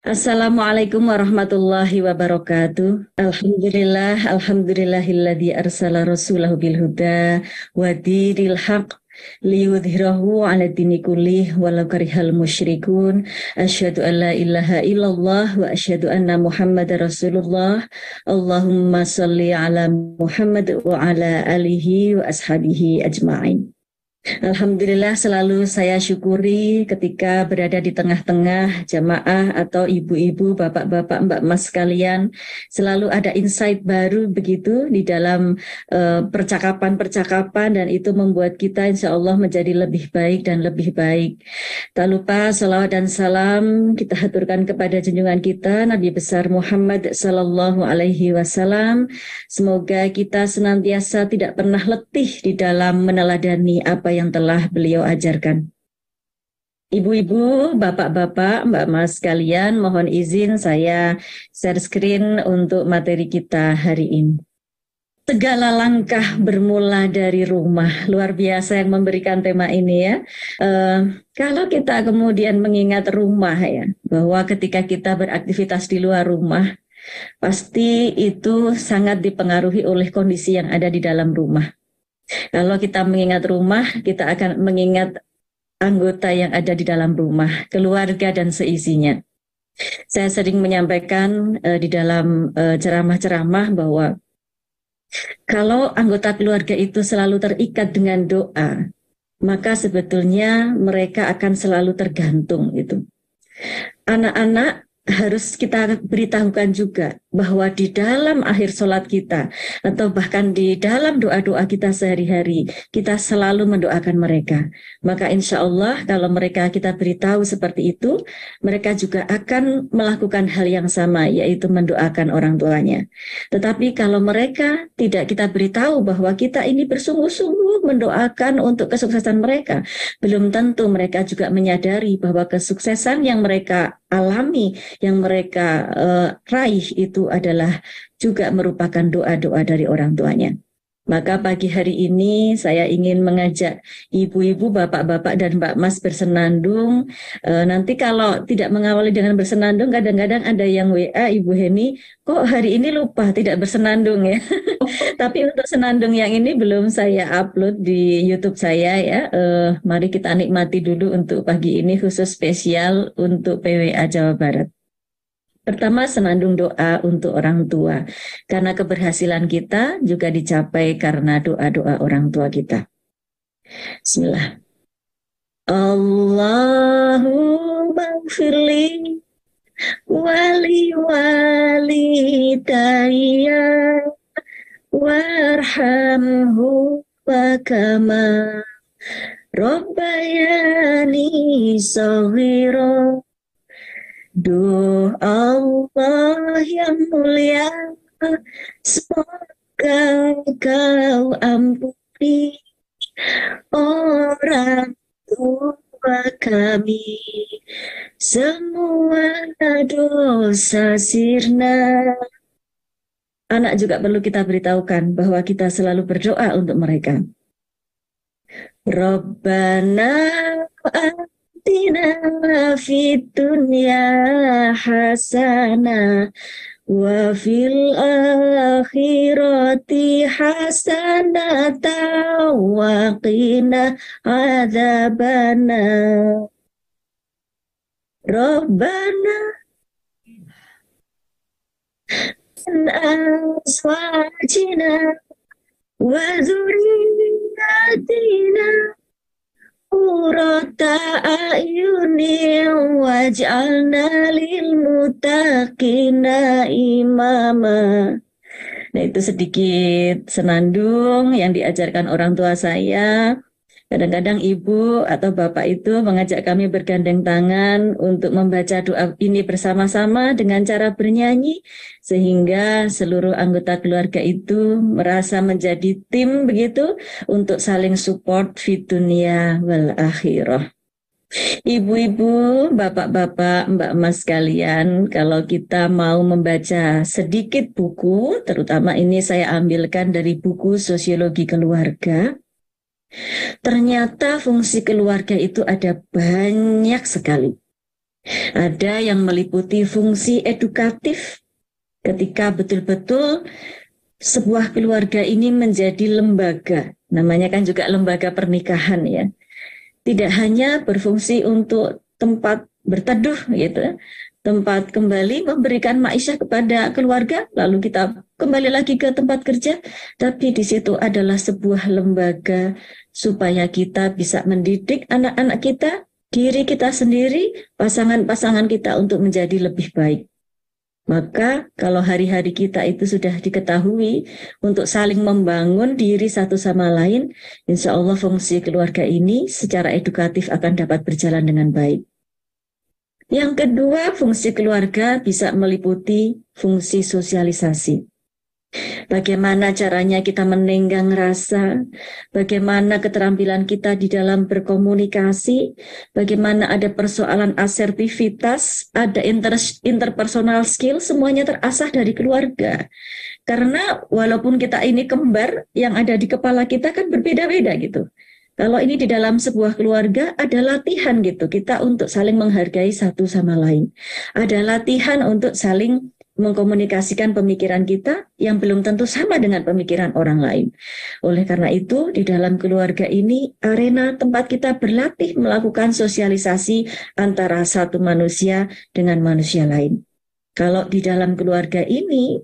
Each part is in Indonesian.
Assalamualaikum warahmatullahi wabarakatuh. Alhamdulillahilladzi arsala rasulahu bil huda wa dinil haq liyudhhirahu 'ala dini kullih walau karihal musyrikun. Asyhadu an la ilaha illallah wa asyhadu anna Muhammadar Rasulullah. Allahumma shalli 'ala Muhammad wa 'ala alihi wa ashabihi ajma'in. Alhamdulillah selalu saya syukuri ketika berada di tengah-tengah jamaah atau ibu-ibu, bapak-bapak, mbak-mas sekalian, selalu ada insight baru begitu di dalam percakapan-percakapan, dan itu membuat kita insya Allah menjadi lebih baik dan lebih baik. Tak lupa salawat dan salam kita haturkan kepada junjungan kita Nabi besar Muhammad Sallallahu Alaihi Wasallam. Semoga kita senantiasa tidak pernah letih di dalam meneladani apa yang telah beliau ajarkan. Ibu-ibu, bapak-bapak, mbak-mas sekalian, mohon izin saya share screen untuk materi kita hari ini. Segala langkah bermula dari rumah. Luar biasa yang memberikan tema ini ya. Kalau kita kemudian mengingat rumah ya, bahwa ketika kita beraktivitas di luar rumah, pasti itu sangat dipengaruhi oleh kondisi yang ada di dalam rumah. Kalau kita mengingat rumah, kita akan mengingat anggota yang ada di dalam rumah, keluarga dan seisinya. Saya sering menyampaikan di dalam ceramah-ceramah bahwa kalau anggota keluarga itu selalu terikat dengan doa, maka sebetulnya mereka akan selalu tergantung itu. Anak-anak harus kita beritahukan juga bahwa di dalam akhir sholat kita atau bahkan di dalam doa-doa kita sehari-hari, kita selalu mendoakan mereka. Maka insya Allah kalau mereka kita beritahu seperti itu, mereka juga akan melakukan hal yang sama, yaitu mendoakan orang tuanya. Tetapi kalau mereka tidak kita beritahu bahwa kita ini bersungguh-sungguh mendoakan untuk kesuksesan mereka, belum tentu mereka juga menyadari bahwa kesuksesan yang mereka alami, yang mereka raih itu adalah juga merupakan doa-doa dari orang tuanya. Maka pagi hari ini saya ingin mengajak ibu-ibu, bapak-bapak, dan mbak mas bersenandung. Nanti kalau tidak mengawali dengan bersenandung, kadang-kadang ada yang WA, Ibu Heni, kok hari ini lupa tidak bersenandung ya. Tapi untuk senandung yang ini belum saya upload di YouTube saya ya. Mari kita nikmati dulu untuk pagi ini khusus spesial untuk PWA Jawa Barat. Pertama, senandung doa untuk orang tua. Karena keberhasilan kita juga dicapai karena doa-doa orang tua kita. Bismillah. Allahumma gfirli wali walidayya warhamhu wa kama rabbayani shaghira. Duh Allah yang mulia, semoga Kau ampuni orang tua kami, semua dosa sirna. Anak juga perlu kita beritahukan bahwa kita selalu berdoa untuk mereka. Rabbana atina fid dunya hasanah wa fil akhirati hasanah wa qina adzabannar. Rabbana min azwajina wa dzurriyyatina qurrata a'yunin waj'alna lil muttaqina imama. Nah, itu sedikit senandung yang diajarkan orang tua saya. Kadang-kadang ibu atau bapak itu mengajak kami bergandeng tangan untuk membaca doa ini bersama-sama dengan cara bernyanyi, sehingga seluruh anggota keluarga itu merasa menjadi tim begitu untuk saling support fi dunia wal akhirah. Ibu-ibu, bapak-bapak, mbak-mas sekalian, kalau kita mau membaca sedikit buku, terutama ini saya ambilkan dari buku Sosiologi Keluarga, ternyata fungsi keluarga itu ada banyak sekali. Ada yang meliputi fungsi edukatif, ketika betul-betul sebuah keluarga ini menjadi lembaga. Namanya kan juga lembaga pernikahan ya. Tidak hanya berfungsi untuk tempat berteduh gitu, tempat kembali memberikan maisha kepada keluarga, lalu kita kembali lagi ke tempat kerja, tapi di situ adalah sebuah lembaga supaya kita bisa mendidik anak-anak kita, diri kita sendiri, pasangan-pasangan kita untuk menjadi lebih baik. Maka kalau hari-hari kita itu sudah diketahui untuk saling membangun diri satu sama lain, insya Allah fungsi keluarga ini secara edukatif akan dapat berjalan dengan baik. Yang kedua, fungsi keluarga bisa meliputi fungsi sosialisasi. Bagaimana caranya kita menenggang rasa, bagaimana keterampilan kita di dalam berkomunikasi, bagaimana ada persoalan asertivitas, ada interpersonal skill, semuanya terasah dari keluarga. Karena walaupun kita ini kembar, yang ada di kepala kita kan berbeda-beda gitu. Kalau ini di dalam sebuah keluarga ada latihan gitu, kita untuk saling menghargai satu sama lain. Ada latihan untuk saling mengkomunikasikan pemikiran kita yang belum tentu sama dengan pemikiran orang lain. Oleh karena itu, di dalam keluarga ini arena tempat kita berlatih melakukan sosialisasi antara satu manusia dengan manusia lain. Kalau di dalam keluarga ini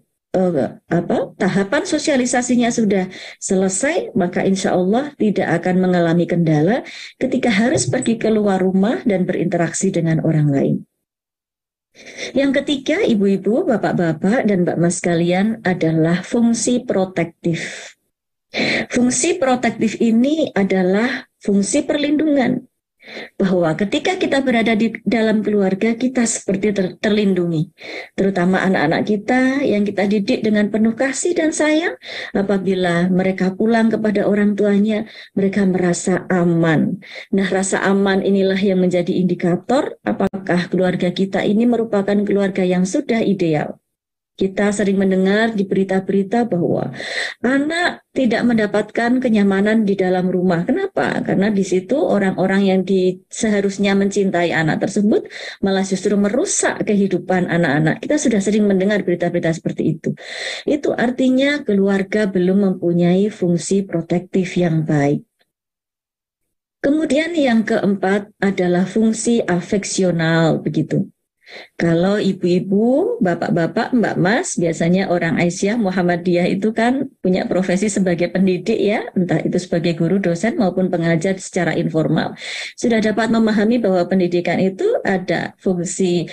tahapan sosialisasinya sudah selesai, maka insya Allah tidak akan mengalami kendala ketika harus pergi keluar rumah dan berinteraksi dengan orang lain. Yang ketiga, ibu-ibu, bapak-bapak, dan mbak-mas sekalian adalah fungsi protektif. Fungsi protektif ini adalah fungsi perlindungan. Bahwa ketika kita berada di dalam keluarga, kita seperti terlindungi. Terutama anak-anak kita yang kita didik dengan penuh kasih dan sayang. Apabila mereka pulang kepada orang tuanya, mereka merasa aman. Nah, rasa aman inilah yang menjadi indikator apakah keluarga kita ini merupakan keluarga yang sudah ideal. Kita sering mendengar di berita-berita bahwa anak tidak mendapatkan kenyamanan di dalam rumah. Kenapa? Karena di situ orang-orang yang seharusnya mencintai anak tersebut malah justru merusak kehidupan anak-anak. Kita sudah sering mendengar berita-berita seperti itu. Itu artinya keluarga belum mempunyai fungsi protektif yang baik. Kemudian yang keempat adalah fungsi afeksional, begitu. Kalau ibu-ibu, bapak-bapak, mbak-mas, biasanya orang Aisyah Muhammadiyah itu kan punya profesi sebagai pendidik ya, entah itu sebagai guru, dosen maupun pengajar secara informal. Sudah dapat memahami bahwa pendidikan itu ada fungsi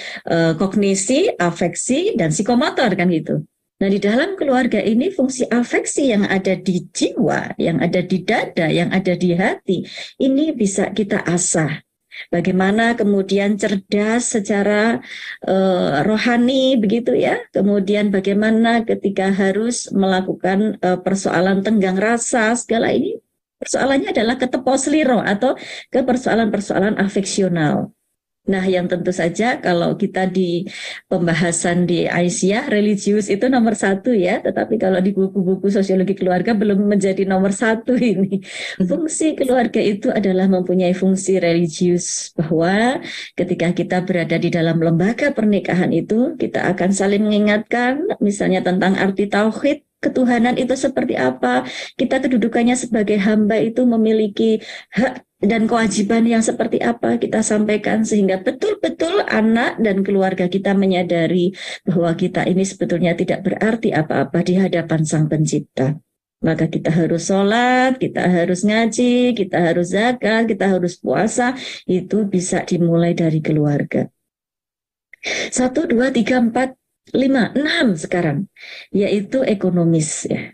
kognisi, afeksi, dan psikomotor kan gitu. Nah, di dalam keluarga ini fungsi afeksi yang ada di jiwa, yang ada di dada, yang ada di hati, ini bisa kita asah. Bagaimana kemudian cerdas secara rohani begitu ya. Kemudian bagaimana ketika harus melakukan persoalan tenggang rasa, segala ini persoalannya adalah ke teposliro atau ke persoalan-persoalan afeksional. Nah, yang tentu saja kalau kita di pembahasan di Aisyah, religius itu nomor satu ya, tetapi kalau di buku-buku sosiologi keluarga belum menjadi nomor satu ini. Fungsi keluarga itu adalah mempunyai fungsi religius, bahwa ketika kita berada di dalam lembaga pernikahan itu, kita akan saling mengingatkan misalnya tentang arti tauhid, ketuhanan itu seperti apa, kita kedudukannya sebagai hamba itu memiliki hak dan kewajiban yang seperti apa, kita sampaikan sehingga betul-betul anak dan keluarga kita menyadari bahwa kita ini sebetulnya tidak berarti apa-apa di hadapan Sang Pencipta. Maka kita harus sholat, kita harus ngaji, kita harus zakat, kita harus puasa, itu bisa dimulai dari keluarga. 1, 2, 3, 4, 5, 6 sekarang, yaitu ekonomis ya.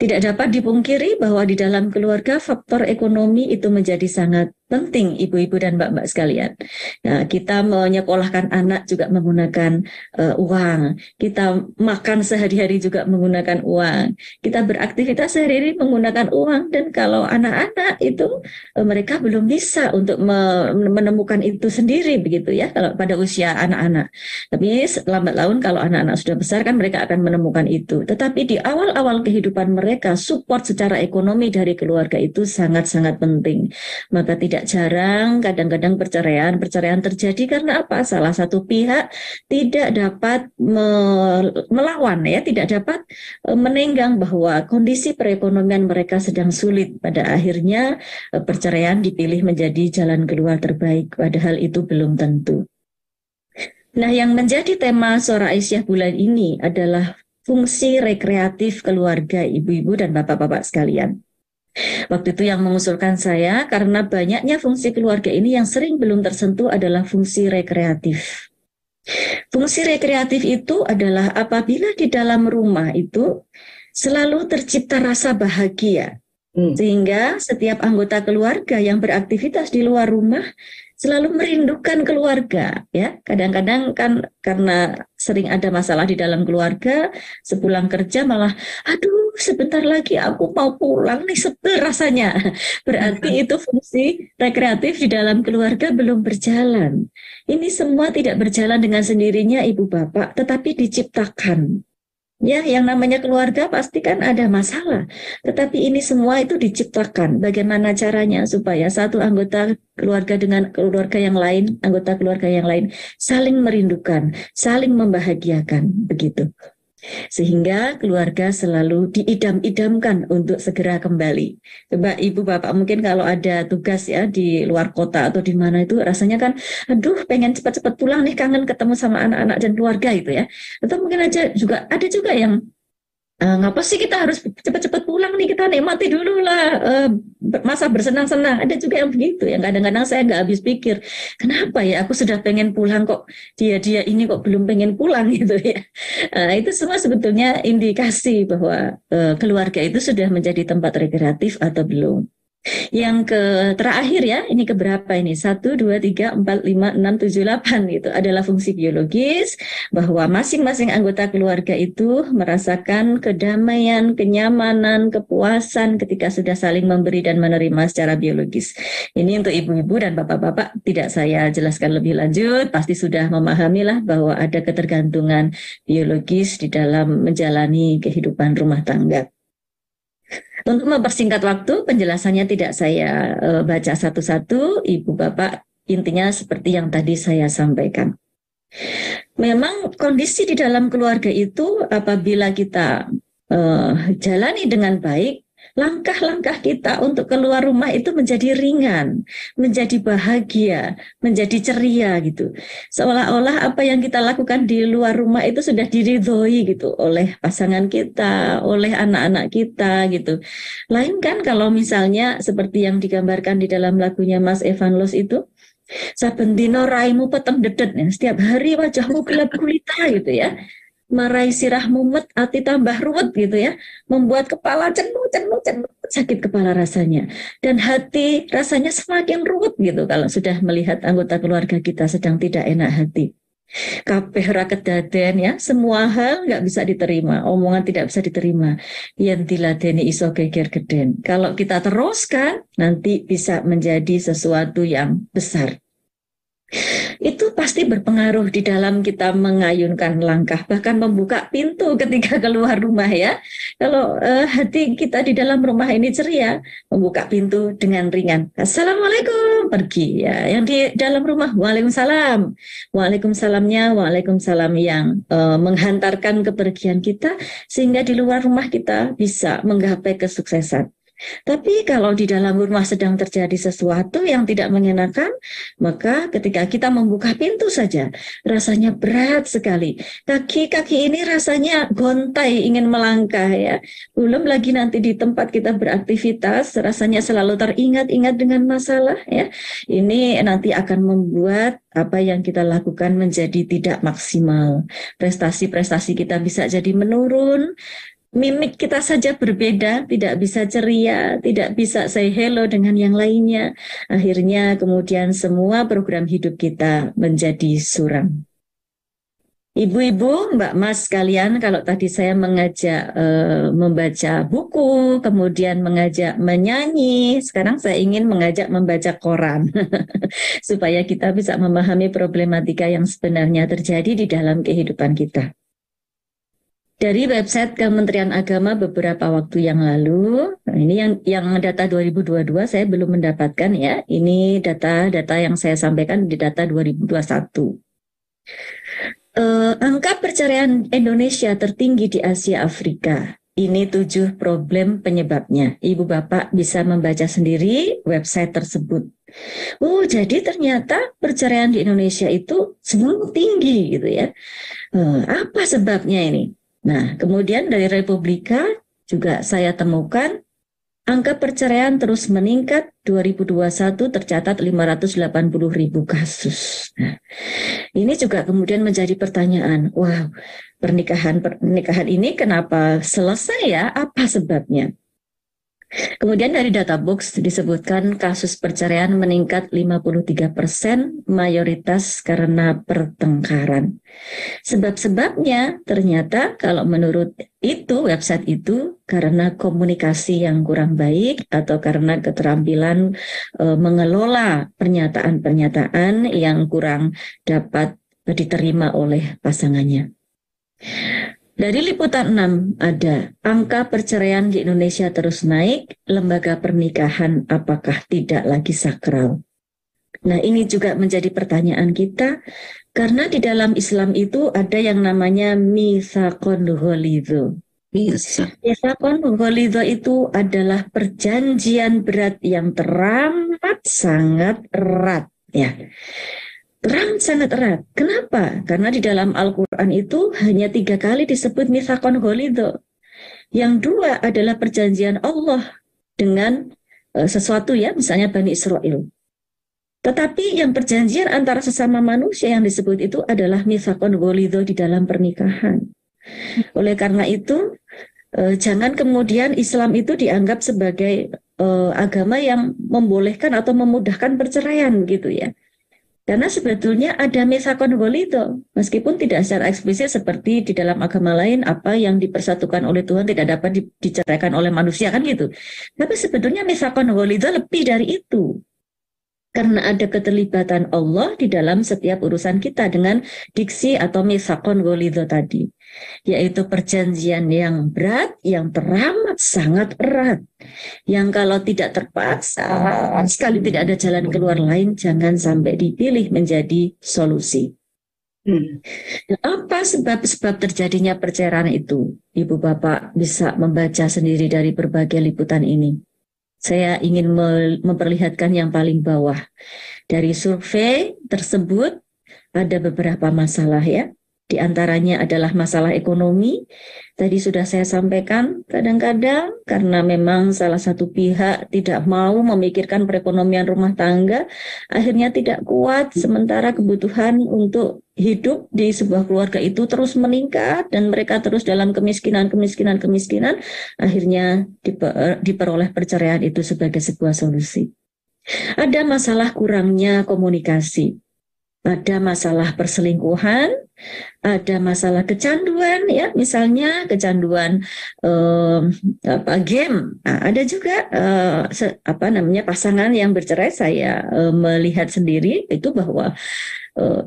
Tidak dapat dipungkiri bahwa di dalam keluarga faktor ekonomi itu menjadi sangat penting ibu-ibu dan mbak-mbak sekalian. Nah, kita menyekolahkan anak juga menggunakan uang. Kita makan sehari-hari juga menggunakan uang. Kita beraktivitas sehari-hari menggunakan uang. Dan kalau anak-anak itu mereka belum bisa untuk menemukan itu sendiri begitu ya kalau pada usia anak-anak. Tapi lambat laun kalau anak-anak sudah besar kan mereka akan menemukan itu. Tetapi di awal-awal kehidupan mereka support secara ekonomi dari keluarga itu sangat-sangat penting. Maka tidak jarang kadang-kadang perceraian terjadi karena apa? Salah satu pihak tidak dapat melawan ya, tidak dapat menenggang bahwa kondisi perekonomian mereka sedang sulit. Pada akhirnya perceraian dipilih menjadi jalan keluar terbaik, padahal itu belum tentu. Nah, yang menjadi tema Suara Aisyah bulan ini adalah fungsi rekreatif keluarga ibu-ibu dan bapak-bapak sekalian. Waktu itu yang mengusulkan saya karena banyaknya fungsi keluarga ini yang sering belum tersentuh adalah fungsi rekreatif. Fungsi rekreatif itu adalah apabila di dalam rumah itu selalu tercipta rasa bahagia. Sehingga setiap anggota keluarga yang beraktivitas di luar rumah selalu merindukan keluarga ya. Kadang-kadang kan karena sering ada masalah di dalam keluarga, sepulang kerja malah aduh sebentar lagi aku mau pulang nih, seger rasanya. Berarti itu fungsi rekreatif di dalam keluarga belum berjalan. Ini semua tidak berjalan dengan sendirinya ibu bapak, tetapi diciptakan. Ya, yang namanya keluarga pasti kan ada masalah. Tetapi ini semua itu diciptakan. Bagaimana caranya supaya satu anggota keluarga dengan keluarga yang lain, anggota keluarga yang lain, saling merindukan, saling membahagiakan, begitu. Sehingga keluarga selalu diidam-idamkan untuk segera kembali. Coba ibu bapak mungkin kalau ada tugas ya di luar kota atau di mana itu rasanya kan, aduh pengen cepat-cepat pulang nih, kangen ketemu sama anak-anak dan keluarga itu ya. Atau mungkin ada juga yang ngapa sih kita harus cepat-cepat pulang nih, kita nikmati dulu lah masa bersenang-senang. Ada juga yang begitu yang kadang-kadang saya nggak habis pikir, kenapa ya aku sudah pengen pulang kok dia ini kok belum pengen pulang gitu ya. Itu semua sebetulnya indikasi bahwa keluarga itu sudah menjadi tempat rekreatif atau belum. Yang terakhir ya, ini keberapa ini? 1, 2, 3, 4, 5, 6, 7, 8 itu adalah fungsi biologis bahwa masing-masing anggota keluarga itu merasakan kedamaian, kenyamanan, kepuasan ketika sudah saling memberi dan menerima secara biologis. Ini untuk ibu-ibu dan bapak-bapak tidak saya jelaskan lebih lanjut, pasti sudah memahami lah bahwa ada ketergantungan biologis di dalam menjalani kehidupan rumah tangga. Untuk mempersingkat waktu, penjelasannya tidak saya baca satu-satu, Ibu Bapak, intinya seperti yang tadi saya sampaikan. Memang kondisi di dalam keluarga itu apabila kita jalani dengan baik, langkah-langkah kita untuk keluar rumah itu menjadi ringan, menjadi bahagia, menjadi ceria gitu. Seolah-olah apa yang kita lakukan di luar rumah itu sudah diridhoi gitu oleh pasangan kita, oleh anak-anak kita gitu. Lain kan kalau misalnya seperti yang digambarkan di dalam lagunya Mas Evan Los itu, saben dino raimu peteng dedet, setiap hari wajahmu gelap gulita gitu ya. Marai sirah mumet, hati tambah ruwet gitu ya, membuat kepala cenuh, sakit kepala rasanya, dan hati rasanya semakin ruwet gitu kalau sudah melihat anggota keluarga kita sedang tidak enak hati. Kabeh ra kedaden ya, semua hal nggak bisa diterima, omongan tidak bisa diterima. Yen diladeni iso geger geden. Kalau kita teruskan, nanti bisa menjadi sesuatu yang besar. Itu pasti berpengaruh di dalam kita mengayunkan langkah, bahkan membuka pintu ketika keluar rumah ya. Kalau hati kita di dalam rumah ini ceria, membuka pintu dengan ringan. Assalamualaikum, pergi ya. Yang di dalam rumah, waalaikumsalam. Waalaikumsalamnya, waalaikumsalam yang menghantarkan kepergian kita, sehingga di luar rumah kita bisa menggapai kesuksesan. Tapi kalau di dalam rumah sedang terjadi sesuatu yang tidak mengenakan, maka ketika kita membuka pintu saja, rasanya berat sekali. Kaki-kaki ini rasanya gontai ingin melangkah ya. Belum lagi nanti di tempat kita beraktivitas, rasanya selalu teringat-ingat dengan masalah ya. Ini nanti akan membuat apa yang kita lakukan menjadi tidak maksimal. Prestasi-prestasi kita bisa jadi menurun. Mimik kita saja berbeda, tidak bisa ceria, tidak bisa say hello dengan yang lainnya. Akhirnya kemudian semua program hidup kita menjadi suram. Ibu-ibu, Mbak Mas sekalian, kalau tadi saya mengajak membaca buku, kemudian mengajak menyanyi, sekarang saya ingin mengajak membaca koran, supaya kita bisa memahami problematika yang sebenarnya terjadi di dalam kehidupan kita. Dari website Kementerian Agama beberapa waktu yang lalu, nah ini yang data 2022 saya belum mendapatkan ya, ini data-data yang saya sampaikan di data 2021. Angka perceraian Indonesia tertinggi di Asia Afrika. Ini 7 problem penyebabnya. Ibu Bapak bisa membaca sendiri website tersebut. Oh, jadi ternyata perceraian di Indonesia itu semakin tinggi gitu ya. Apa sebabnya ini? Nah, kemudian dari Republika juga saya temukan angka perceraian terus meningkat. 2021 tercatat 580.000 kasus. Nah, ini juga kemudian menjadi pertanyaan, wow, pernikahan ini kenapa selesai ya? Apa sebabnya? Kemudian dari data box disebutkan kasus perceraian meningkat 53%, mayoritas karena pertengkaran. Sebab-sebabnya ternyata kalau menurut website itu karena komunikasi yang kurang baik atau karena keterampilan mengelola pernyataan-pernyataan yang kurang dapat diterima oleh pasangannya. Dari Liputan 6 ada angka perceraian di Indonesia terus naik, lembaga pernikahan apakah tidak lagi sakral? Nah, ini juga menjadi pertanyaan kita karena di dalam Islam itu ada yang namanya mitsaqun ghalidho. Mitsaqun ghalidho itu adalah perjanjian berat yang teramat sangat erat ya. Terang sangat erat. Kenapa? Karena di dalam Al-Quran itu hanya 3 kali disebut mitsaqun ghalidho. Yang 2 adalah perjanjian Allah dengan sesuatu ya, misalnya Bani Israel. Tetapi yang perjanjian antara sesama manusia yang disebut itu adalah mitsaqun ghalidho di dalam pernikahan. Oleh karena itu, jangan kemudian Islam itu dianggap sebagai agama yang membolehkan atau memudahkan perceraian gitu ya. Karena sebetulnya ada mitsaqun ghalidho, meskipun tidak secara eksplisit seperti di dalam agama lain apa yang dipersatukan oleh Tuhan tidak dapat diceraikan oleh manusia kan gitu. Tapi sebetulnya mitsaqun ghalidho lebih dari itu. Karena ada keterlibatan Allah di dalam setiap urusan kita dengan diksi atau mitsaqun ghalidho tadi, yaitu perjanjian yang berat, yang teramat sangat erat, yang kalau tidak terpaksa sekali tidak ada jalan keluar lain, jangan sampai dipilih menjadi solusi. Apa sebab-sebab terjadinya perceraian itu? Ibu Bapak bisa membaca sendiri dari berbagai liputan ini. Saya ingin memperlihatkan yang paling bawah. Dari survei tersebut ada beberapa masalah ya. Di antaranya adalah masalah ekonomi. Tadi sudah saya sampaikan, kadang-kadang karena memang salah satu pihak tidak mau memikirkan perekonomian rumah tangga, akhirnya tidak kuat, sementara kebutuhan untuk hidup di sebuah keluarga itu terus meningkat dan mereka terus dalam kemiskinan, akhirnya diperoleh perceraian itu sebagai sebuah solusi. Ada masalah kurangnya komunikasi. Ada masalah perselingkuhan, ada masalah kecanduan ya, misalnya kecanduan game. Nah, ada juga pasangan yang bercerai. Saya melihat sendiri itu bahwa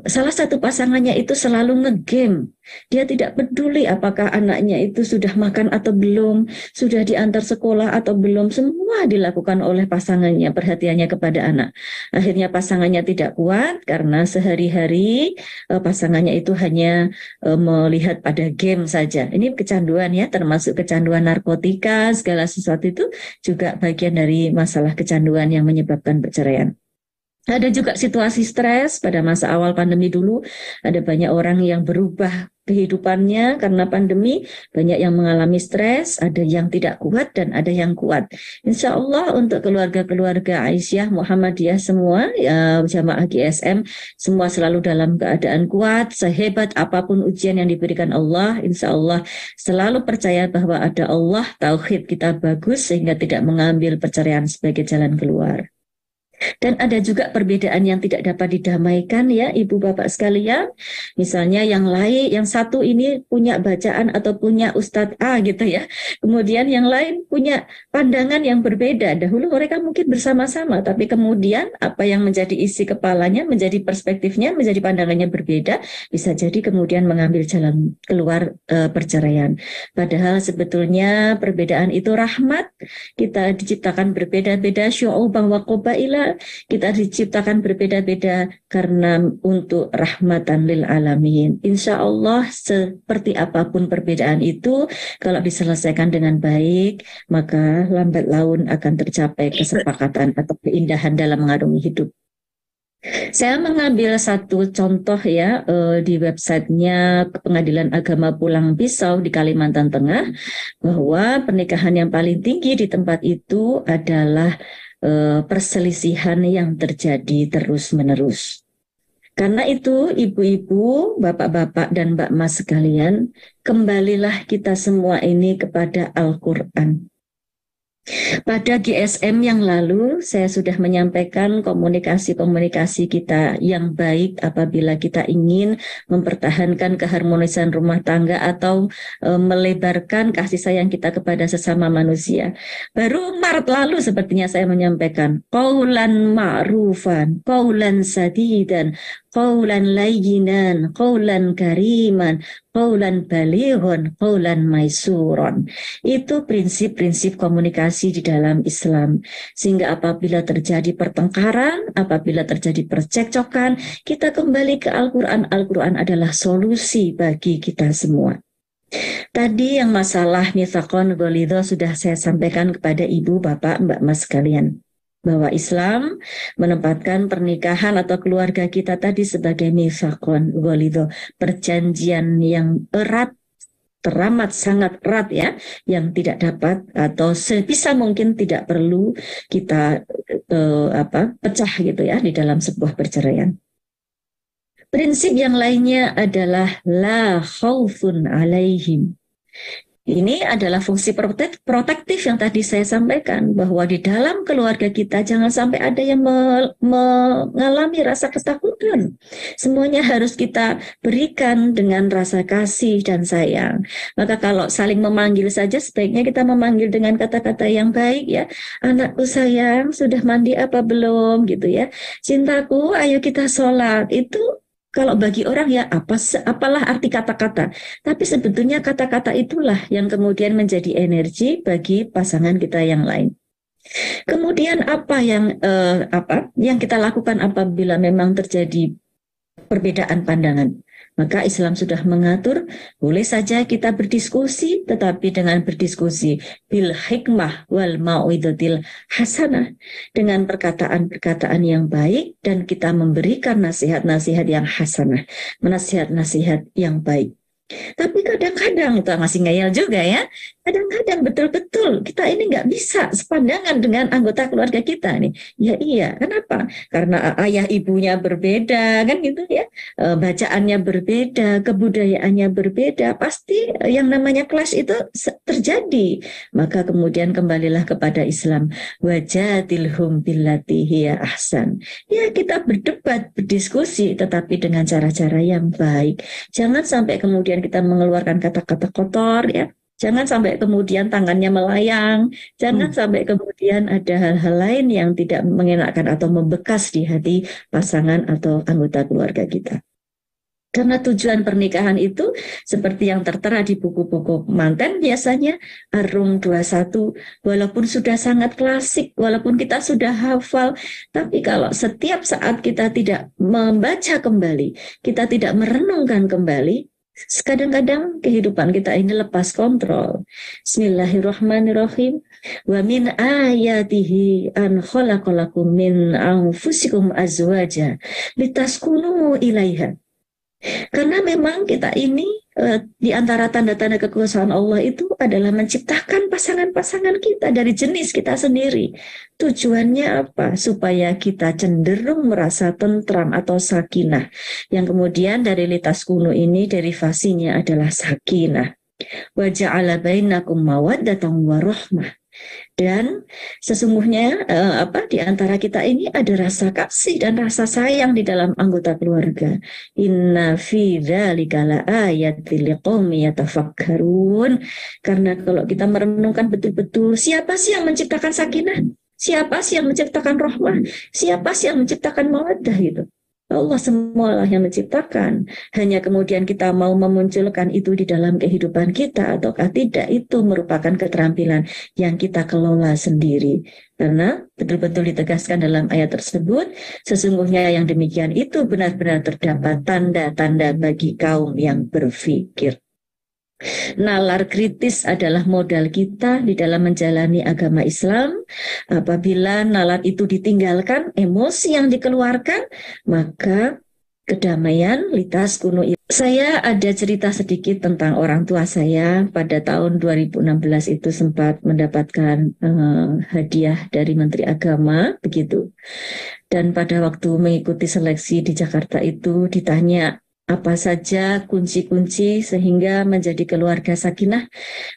salah satu pasangannya itu selalu ngegame. Dia tidak peduli apakah anaknya itu sudah makan atau belum, sudah diantar sekolah atau belum, semua dilakukan oleh pasangannya, perhatiannya kepada anak. Akhirnya pasangannya tidak kuat karena sehari-hari pasangannya itu hanya melihat pada game saja. Ini kecanduan ya, termasuk kecanduan narkotika, segala sesuatu itu juga bagian dari masalah kecanduan yang menyebabkan perceraian. Ada juga situasi stres pada masa awal pandemi dulu, ada banyak orang yang berubah kehidupannya karena pandemi, banyak yang mengalami stres, ada yang tidak kuat dan ada yang kuat. Insya Allah untuk keluarga-keluarga Aisyah, Muhammadiyah semua, ya, jamaah GSM, semua selalu dalam keadaan kuat, sehebat apapun ujian yang diberikan Allah, insya Allah selalu percaya bahwa ada Allah, tauhid kita bagus sehingga tidak mengambil perceraian sebagai jalan keluar. Dan ada juga perbedaan yang tidak dapat didamaikan ya ibu bapak sekalian. Misalnya yang lain, yang satu ini punya bacaan atau punya Ustadz A gitu ya. Kemudian yang lain punya pandangan yang berbeda. Dahulu mereka mungkin bersama-sama, tapi kemudian apa yang menjadi isi kepalanya, menjadi perspektifnya, menjadi pandangannya berbeda, bisa jadi kemudian mengambil jalan keluar perceraian. Padahal sebetulnya perbedaan itu rahmat. Kita diciptakan berbeda-beda, syu'uban wa qabaila. Kita diciptakan berbeda-beda karena untuk rahmatan lil alamin. Insya Allah seperti apapun perbedaan itu, kalau diselesaikan dengan baik, maka lambat laun akan tercapai kesepakatan atau keindahan dalam mengarungi hidup. Saya mengambil satu contoh ya di websitenya Pengadilan Agama Pulang Pisau di Kalimantan Tengah, bahwa pernikahan yang paling tinggi di tempat itu adalah perselisihan yang terjadi terus-menerus. Karena itu ibu-ibu, bapak-bapak, dan mbak mas sekalian, kembalilah kita semua ini kepada Al-Quran. Pada GSM yang lalu, saya sudah menyampaikan komunikasi-komunikasi kita yang baik apabila kita ingin mempertahankan keharmonisan rumah tangga atau melebarkan kasih sayang kita kepada sesama manusia. Baru Maret lalu sepertinya saya menyampaikan, qaulan ma'rufan, qaulan sadidan, qaulan layyinan, qaulan kariman, qaulan balighun, qaulan maisuron. Itu prinsip-prinsip komunikasi di dalam Islam. Sehingga apabila terjadi pertengkaran, apabila terjadi percekcokan, kita kembali ke Al-Quran. Al-Quran adalah solusi bagi kita semua. Tadi yang masalah mitsaqon ghalidho sudah saya sampaikan kepada ibu, bapak, mbak, mas sekalian, bahwa Islam menempatkan pernikahan atau keluarga kita tadi sebagai mitsaqon ghalidho, perjanjian yang erat, teramat sangat erat ya, yang tidak dapat atau sebisa mungkin tidak perlu kita pecah gitu ya di dalam sebuah perceraian. Prinsip yang lainnya adalah la khaufun alaihim. Ini adalah fungsi protektif yang tadi saya sampaikan, bahwa di dalam keluarga kita jangan sampai ada yang mengalami rasa ketakutan. Semuanya harus kita berikan dengan rasa kasih dan sayang. Maka kalau saling memanggil saja, sebaiknya kita memanggil dengan kata-kata yang baik ya. Anakku sayang, sudah mandi apa belum gitu ya. Cintaku, ayo kita sholat. Itu kalau bagi orang ya apalah arti kata-kata. Tapi sebetulnya kata-kata itulah yang kemudian menjadi energi bagi pasangan kita yang lain. Kemudian apa yang kita lakukan apabila memang terjadi perbedaan pandangan? Maka Islam sudah mengatur, boleh saja kita berdiskusi, tetapi dengan berdiskusi bil hikmah wal mau'izatil hasanah, dengan perkataan-perkataan yang baik, dan kita memberikan nasihat-nasihat yang hasanah, nasihat-nasihat yang baik. Tapi kadang-kadang itu masih ngeyel juga ya. Kadang-kadang betul-betul kita ini nggak bisa sepandangan dengan anggota keluarga kita nih. Ya iya, kenapa? Karena ayah ibunya berbeda kan gitu ya. Bacaannya berbeda, kebudayaannya berbeda. Pasti yang namanya clash itu terjadi. Maka kemudian kembalilah kepada Islam. Wajadilhum billati hiya ahsan. Ya kita berdebat, berdiskusi, tetapi dengan cara-cara yang baik. Jangan sampai kemudian kita mengeluarkan kata-kata kotor ya. Jangan sampai kemudian tangannya melayang. Jangan sampai kemudian ada hal-hal lain yang tidak mengenakan atau membekas di hati pasangan atau anggota keluarga kita. Karena tujuan pernikahan itu seperti yang tertera di buku-buku manten biasanya Ar-Rum 21, walaupun sudah sangat klasik, walaupun kita sudah hafal, tapi kalau setiap saat kita tidak membaca kembali, kita tidak merenungkan kembali, Kadang-kadang kehidupan kita ini lepas kontrol. Bismillahirrahmanirrahim. Wa min ayatihi an khalaqalakum min anfusikum azwaja litaskunu ilaiha. Karena memang kita ini di antara tanda-tanda kekuasaan Allah itu adalah menciptakan pasangan-pasangan kita dari jenis kita sendiri. Tujuannya apa? Supaya kita cenderung merasa tentram atau sakinah. Yang kemudian dari litaskunu ini derivasinya adalah sakinah. Wa ja'ala bainakum mawaddatan wa rahmah. Dan sesungguhnya di antara kita ini ada rasa kasih dan rasa sayang di dalam anggota keluarga. Inna fi dzalika laayatil liqaumin yatafakkarun. Karena kalau kita merenungkan betul-betul siapa sih yang menciptakan sakinah? Siapa sih yang menciptakan rahmah? Siapa sih yang menciptakan mawaddah gitu? Allah semualah yang menciptakan. Hanya kemudian kita mau memunculkan itu di dalam kehidupan kita ataukah tidak, itu merupakan keterampilan yang kita kelola sendiri. Karena betul-betul ditegaskan dalam ayat tersebut, sesungguhnya yang demikian itu benar-benar terdapat tanda-tanda bagi kaum yang berpikir. Nalar kritis adalah modal kita di dalam menjalani agama Islam. Apabila nalar itu ditinggalkan, emosi yang dikeluarkan, maka kedamaian litas kuno. Saya ada cerita sedikit tentang orang tua saya. Pada tahun 2016 itu sempat mendapatkan hadiah dari Menteri Agama, begitu. Dan pada waktu mengikuti seleksi di Jakarta itu ditanya, apa saja kunci-kunci sehingga menjadi keluarga sakinah?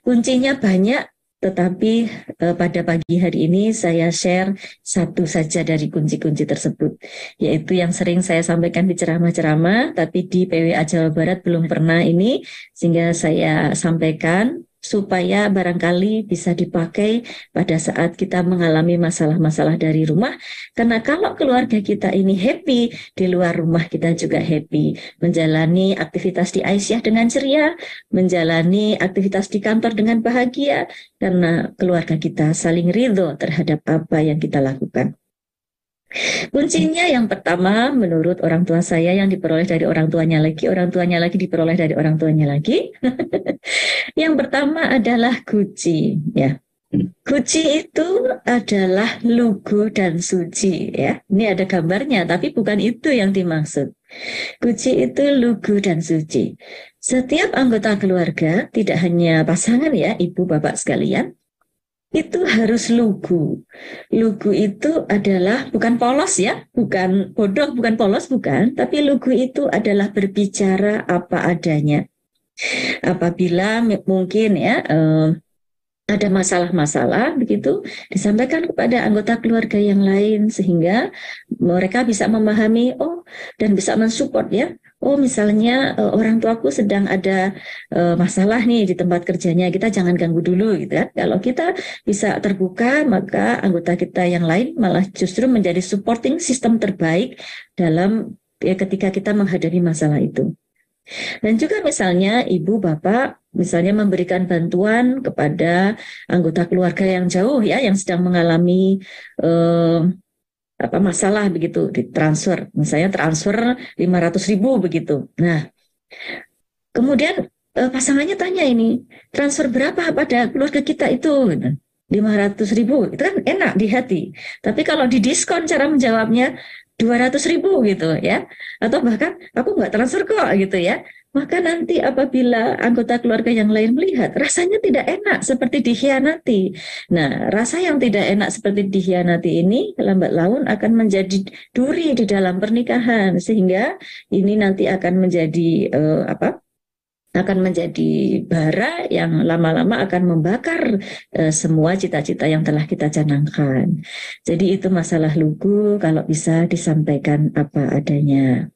Kuncinya banyak, tetapi pada pagi hari ini saya share satu saja dari kunci-kunci tersebut, yaitu yang sering saya sampaikan di ceramah-ceramah, tapi di PWA Jawa Barat belum pernah ini, sehingga saya sampaikan supaya barangkali bisa dipakai pada saat kita mengalami masalah-masalah dari rumah. Karena kalau keluarga kita ini happy, di luar rumah kita juga happy. Menjalani aktivitas di Aisyah dengan ceria, menjalani aktivitas di kantor dengan bahagia, karena keluarga kita saling ridho terhadap apa yang kita lakukan. Kuncinya yang pertama menurut orang tua saya yang diperoleh dari orang tuanya lagi diperoleh dari orang tuanya lagi. Yang pertama adalah guci, ya. Guci itu adalah lugu dan suci, ya. Ini ada gambarnya, tapi bukan itu yang dimaksud. Guci itu lugu dan suci. Setiap anggota keluarga, tidak hanya pasangan ya, ibu bapak sekalian, itu harus lugu. Lugu itu adalah bukan polos ya, bukan bodoh, bukan polos, bukan. Tapi lugu itu adalah berbicara apa adanya. Apabila mungkin ya ada masalah-masalah begitu, disampaikan kepada anggota keluarga yang lain sehingga mereka bisa memahami dan bisa mensupport ya. Misalnya orang tuaku sedang ada masalah nih di tempat kerjanya, kita jangan ganggu dulu gitu kan. Kalau kita bisa terbuka, maka anggota kita yang lain malah justru menjadi supporting system terbaik dalam ketika kita menghadapi masalah itu. Dan juga misalnya ibu bapak misalnya memberikan bantuan kepada anggota keluarga yang jauh ya, yang sedang mengalami masalah begitu, ditransfer, misalnya transfer 500.000 begitu. Nah, kemudian pasangannya tanya ini, transfer berapa pada keluarga kita itu? 500.000, itu kan enak di hati. Tapi kalau didiskon cara menjawabnya 200.000 gitu ya, atau bahkan aku nggak transfer kok gitu ya, maka nanti apabila anggota keluarga yang lain melihat, rasanya tidak enak seperti dikhianati. Nah, rasa yang tidak enak seperti dikhianati ini lambat laun akan menjadi duri di dalam pernikahan, sehingga ini nanti akan menjadi akan menjadi bara yang lama-lama akan membakar semua cita-cita yang telah kita canangkan. Jadi itu masalah lugu kalau bisa disampaikan apa adanya.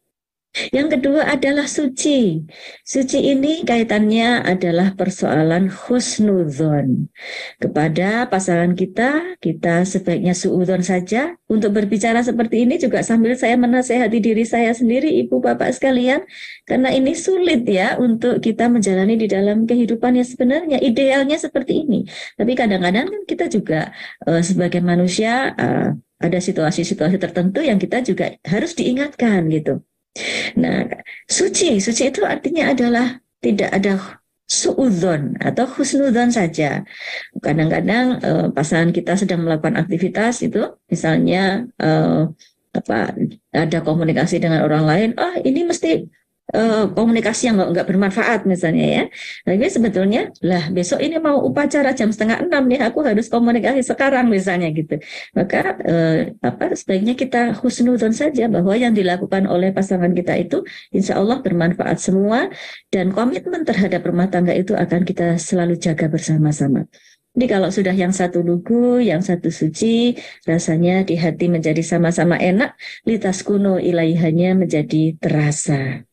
Yang kedua adalah suci. Suci ini kaitannya adalah persoalan husnudzon. Kepada pasangan kita sebaiknya suudzon saja. Untuk berbicara seperti ini juga sambil saya menasehati diri saya sendiri, ibu bapak sekalian, karena ini sulit ya untuk kita menjalani di dalam kehidupan yang sebenarnya idealnya seperti ini. Tapi kadang-kadang kan kita juga sebagai manusia ada situasi-situasi tertentu yang kita juga harus diingatkan gitu. Nah, suci itu artinya adalah tidak ada suudzon atau husnudzon saja. Kadang-kadang pasangan kita sedang melakukan aktivitas itu, misalnya apa, ada komunikasi dengan orang lain, ini mesti komunikasi yang nggak bermanfaat misalnya ya. Tapi sebetulnya lah besok ini mau upacara jam 5:30 nih, aku harus komunikasi sekarang misalnya gitu. Maka sebaiknya kita husnudzon saja bahwa yang dilakukan oleh pasangan kita itu insya Allah bermanfaat semua, dan komitmen terhadap rumah tangga itu akan kita selalu jaga bersama-sama. Jadi kalau sudah yang satu lugu, yang satu suci, rasanya di hati menjadi sama-sama enak, litas kuno ilaihanya menjadi terasa.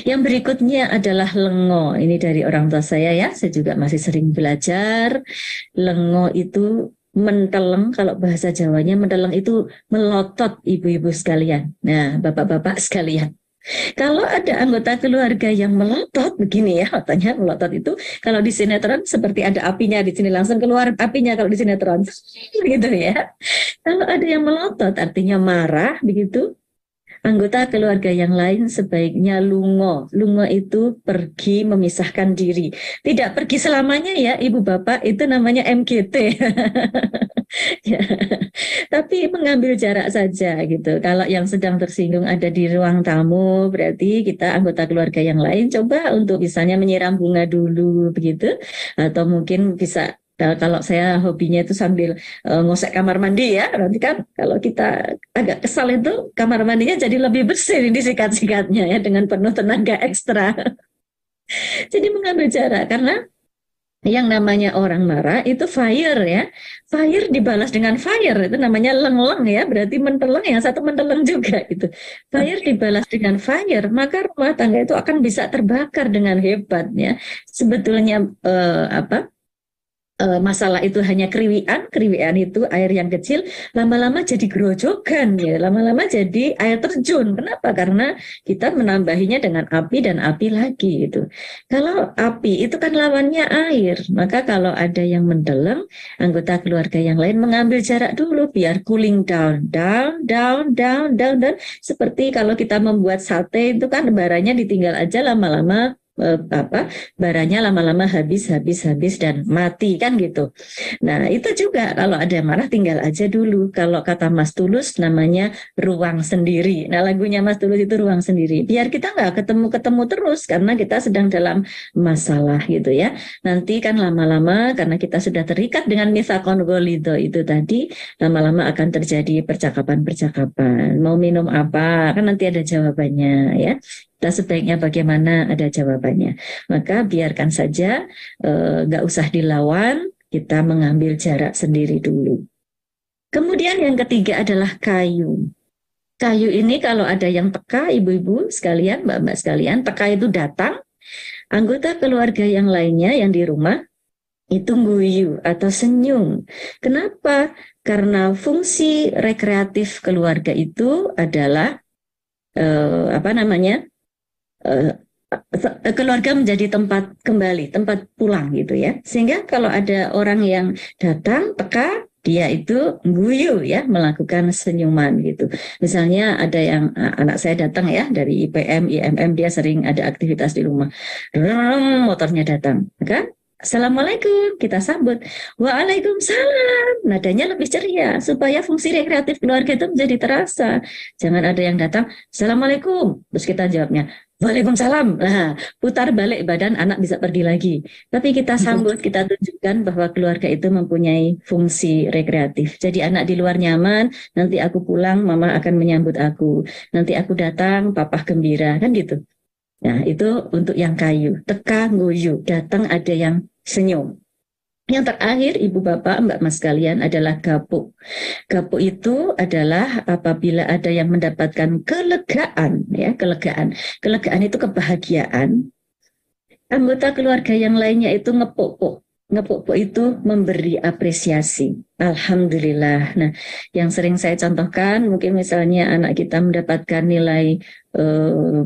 Yang berikutnya adalah lengo. Ini dari orang tua saya ya, saya juga masih sering belajar. Lengo itu menteleng, kalau bahasa Jawanya menteleng itu melotot ibu-ibu sekalian. Nah, bapak-bapak sekalian. Kalau ada anggota keluarga yang melotot begini ya, katanya melotot itu kalau di sinetron seperti ada apinya di sini, langsung keluar apinya kalau di sinetron gitu ya. Kalau ada yang melotot artinya marah begitu. Anggota keluarga yang lain sebaiknya lungo. Lungo itu pergi memisahkan diri. Tidak pergi selamanya ya ibu bapak, itu namanya MGT. Ya. Tapi mengambil jarak saja gitu. Kalau yang sedang tersinggung ada di ruang tamu, berarti kita anggota keluarga yang lain coba untuk misalnya menyiram bunga dulu begitu. Atau mungkin bisa, kalau saya hobinya itu sambil ngosek kamar mandi ya, nanti kan kalau kita agak kesal itu kamar mandinya jadi lebih bersih disikat-sikatnya ya dengan penuh tenaga ekstra. Jadi mengambil jarak, karena yang namanya orang marah itu fire ya, fire dibalas dengan fire itu namanya leng-leng ya, berarti menteleng, yang satu menteleng juga itu. Fire dibalas dengan fire, maka rumah tangga itu akan bisa terbakar dengan hebatnya. Sebetulnya masalah itu hanya kriwian itu air yang kecil, lama-lama jadi grojogan ya, lama-lama jadi air terjun. Kenapa? Karena kita menambahinya dengan api dan api lagi gitu. Kalau api itu kan lawannya air, maka kalau ada yang mendeleng, anggota keluarga yang lain mengambil jarak dulu biar cooling down, down. Seperti kalau kita membuat sate itu kan baranya ditinggal aja, lama-lama baranya lama-lama habis dan mati kan gitu. Nah itu juga kalau ada yang marah tinggal aja dulu. Kalau kata Mas Tulus namanya ruang sendiri. Nah lagunya Mas Tulus itu ruang sendiri. Biar kita nggak ketemu terus karena kita sedang dalam masalah gitu ya. Nanti kan lama-lama karena kita sudah terikat dengan mitsaqon ghalidho itu tadi, lama-lama akan terjadi percakapan. Mau minum apa? Kan nanti ada jawabannya ya. Kita sebaiknya bagaimana ada jawabannya. Maka biarkan saja, nggak usah dilawan, kita mengambil jarak sendiri dulu. Kemudian yang ketiga adalah kayu. Kayu ini kalau ada yang peka, ibu-ibu sekalian, mbak-mbak sekalian, peka itu datang, anggota keluarga yang lainnya yang di rumah, itu guyu atau senyum. Kenapa? Karena fungsi rekreatif keluarga itu adalah, keluarga menjadi tempat kembali, tempat pulang gitu ya. Sehingga kalau ada orang yang datang, peka, dia itu guyu ya, melakukan senyuman gitu. Misalnya ada yang anak saya datang ya dari IPM, IMM, dia sering ada aktivitas di rumah. Motornya datang, kan? Assalamualaikum, kita sambut. Waalaikumsalam. Nadanya lebih ceria supaya fungsi rekreatif keluarga itu menjadi terasa. Jangan ada yang datang, Assalamualaikum, terus kita jawabnya Waalaikumsalam. Nah, putar balik badan, anak bisa pergi lagi. Tapi kita sambut, kita tunjukkan bahwa keluarga itu mempunyai fungsi rekreatif. Jadi anak di luar nyaman, nanti aku pulang, mama akan menyambut aku. Nanti aku datang, papa gembira, kan gitu. Nah, itu untuk yang kayu. Teka nguyu, datang ada yang senyum. Yang terakhir, ibu bapak, mbak mas sekalian, adalah gapuk. Gapuk itu adalah apabila ada yang mendapatkan kelegaan, ya, kelegaan. Kelegaan itu kebahagiaan. Anggota keluarga yang lainnya itu ngepuk-puk. Ngepuk-puk itu memberi apresiasi. Alhamdulillah. Nah, yang sering saya contohkan, mungkin misalnya anak kita mendapatkan nilai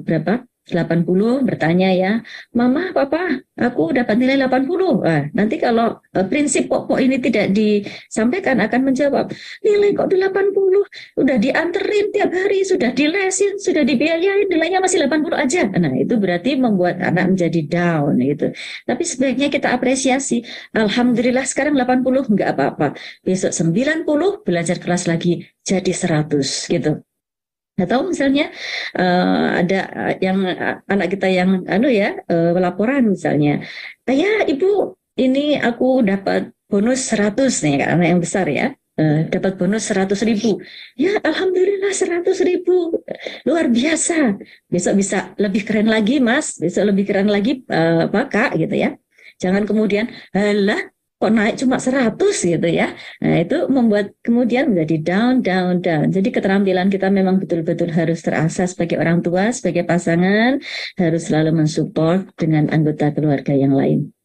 berapa? 80 bertanya ya, Mama, Papa, aku dapat nilai 80. Nah, nanti kalau prinsip pokok ini tidak disampaikan akan menjawab, nilai kok 80, udah dianterin tiap hari, sudah dilesin, sudah dibiayain, nilainya masih 80 aja. Nah, itu berarti membuat anak menjadi down gitu. Tapi sebaiknya kita apresiasi, Alhamdulillah sekarang 80, enggak apa-apa. Besok 90, belajar kelas lagi jadi 100 gitu. Atau misalnya ada yang anak kita yang laporan misalnya, ayah ibu ini aku dapat bonus 100 nih, anak yang besar ya, dapat bonus 100.000, ya Alhamdulillah 100.000, luar biasa, besok bisa lebih keren lagi mas, besok lebih keren lagi Pak Kak gitu ya. Jangan kemudian halah kok naik cuma 100 gitu ya. Nah, itu membuat kemudian menjadi down, down, down. Jadi keterampilan kita memang betul-betul harus terasah sebagai orang tua, sebagai pasangan, harus selalu mensupport dengan anggota keluarga yang lain.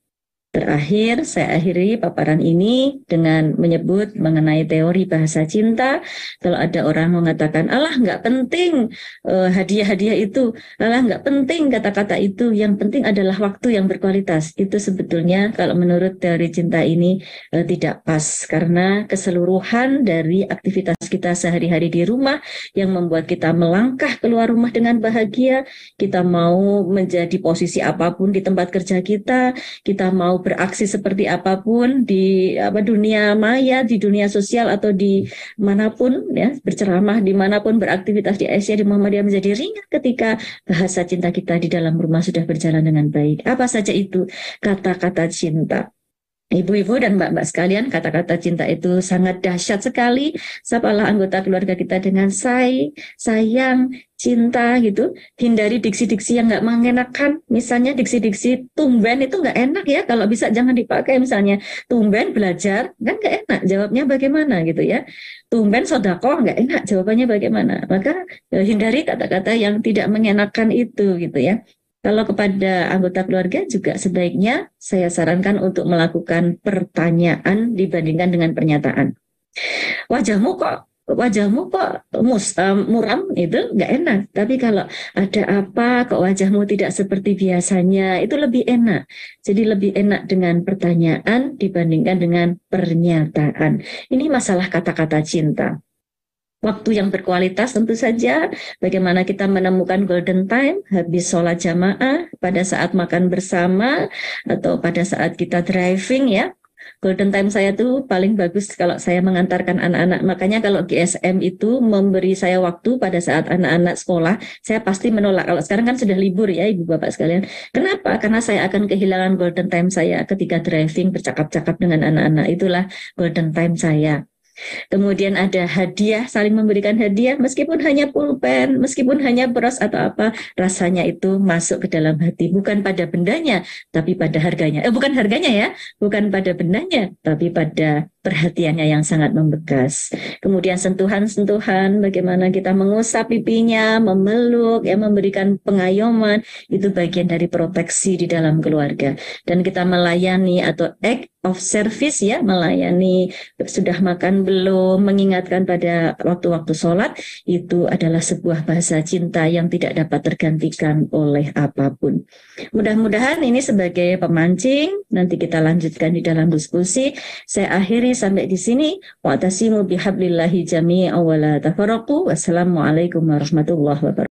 Terakhir, saya akhiri paparan ini dengan menyebut mengenai teori bahasa cinta. Kalau ada orang mengatakan, alah nggak penting hadiah-hadiah itu, alah nggak penting kata-kata itu, yang penting adalah waktu yang berkualitas. Itu sebetulnya kalau menurut teori cinta ini tidak pas, karena keseluruhan dari aktivitas kita sehari-hari di rumah yang membuat kita melangkah keluar rumah dengan bahagia, kita mau menjadi posisi apapun di tempat kerja kita mau beraksi seperti apapun di dunia maya, di dunia sosial atau di manapun ya, berceramah dimanapun, beraktivitas di Asia, di Muhammadiyah menjadi ringan ketika bahasa cinta kita di dalam rumah sudah berjalan dengan baik. Apa saja itu? Kata-kata cinta. Ibu-ibu dan mbak-mbak sekalian, kata-kata cinta itu sangat dahsyat sekali. Sapalah anggota keluarga kita dengan sayang, cinta gitu. Hindari diksi-diksi yang nggak mengenakan. Misalnya diksi-diksi tumben itu nggak enak ya. Kalau bisa jangan dipakai. Misalnya tumben belajar, kan nggak enak. Jawabnya bagaimana gitu ya. Tumben sodako nggak enak. Jawabannya bagaimana. Maka hindari kata-kata yang tidak mengenakan itu gitu ya. Kalau kepada anggota keluarga juga sebaiknya saya sarankan untuk melakukan pertanyaan dibandingkan dengan pernyataan. Wajahmu kok muram, itu nggak enak. Tapi kalau ada apa kok wajahmu tidak seperti biasanya, itu lebih enak. Jadi lebih enak dengan pertanyaan dibandingkan dengan pernyataan. Ini masalah kata-kata cinta. Waktu yang berkualitas tentu saja, bagaimana kita menemukan golden time, habis sholat jamaah, pada saat makan bersama, atau pada saat kita driving ya. Golden time saya tuh paling bagus kalau saya mengantarkan anak-anak. Makanya kalau GSM itu memberi saya waktu pada saat anak-anak sekolah, saya pasti menolak. Kalau sekarang kan sudah libur ya Ibu Bapak sekalian. Kenapa? Karena saya akan kehilangan golden time saya ketika driving, bercakap-cakap dengan anak-anak. Itulah golden time saya. Kemudian ada hadiah, saling memberikan hadiah, meskipun hanya pulpen, meskipun hanya beras atau apa, rasanya itu masuk ke dalam hati. Bukan pada bendanya, tapi pada harganya. Bukan harganya ya, bukan pada bendanya, tapi pada perhatiannya yang sangat membekas. Kemudian sentuhan-sentuhan, bagaimana kita mengusap pipinya, memeluk, ya, memberikan pengayoman, itu bagian dari proteksi di dalam keluarga. Dan kita melayani atau act of service ya, melayani sudah makan belum, mengingatkan pada waktu-waktu sholat, itu adalah sebuah bahasa cinta yang tidak dapat tergantikan oleh apapun. Mudah-mudahan ini sebagai pemancing, nanti kita lanjutkan di dalam diskusi. Saya akhiri sampai di sini. Wa'tasimu bihablillahi jami'an wa la tafarraqu. Wassalamualaikum warahmatullahi wabarakatuh.